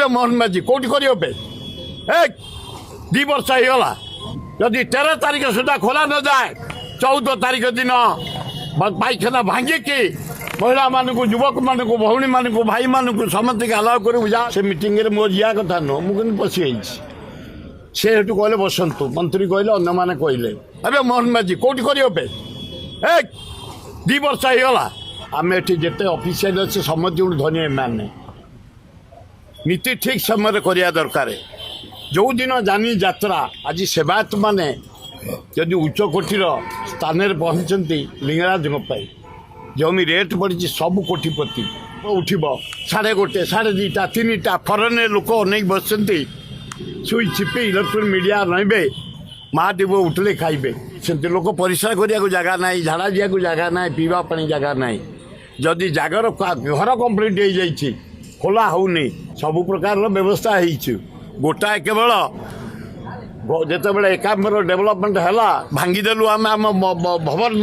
मोहन माझी कौटी करे 2 वर्ष होगा जदि 13 तारीख सुधा खोला न जाए 14 तारीख दिन पायखाना भांगिकी महिला मानक युवक मानक भौणी मानक भाई मानक समस्त अलाउ कर से मीटिंग मो जा कथा नुह मुझे पशि से कहले बसतु मंत्री कहले अन्न मैंने कहले अरे मोहन माझी कौटी करे 2 वर्ष होगा आम एटी जिते ऑफिशियल अच्छे समझ धनी मैंने नीति ठीक समय करिया दरकार जो दिन जानी यात्रा आज सेवायत मैंने जदि उच्च कोटीर स्थान पहुँचती लिंगराज जमी रेट बढ़ी सब कोटीपति उठब 1:30 2:30 3टा फरेन लोक अनेक बस सुई छिपी इलेक्ट्रोनिक मीडिया रही महादेव उठले खाइबे से लोक परिश्रा करिया जगह ना झाड़ा जा जगह ना पीवा पानी जगह ना जदि जगार घर कम्प्लीट हो जाइए खोला होनी सबु प्रकार व्यवस्था हो गोटाए केवल जिते बड़े एकाम्बर डेभलपमेंट है भांगीदेलु आम आम भवन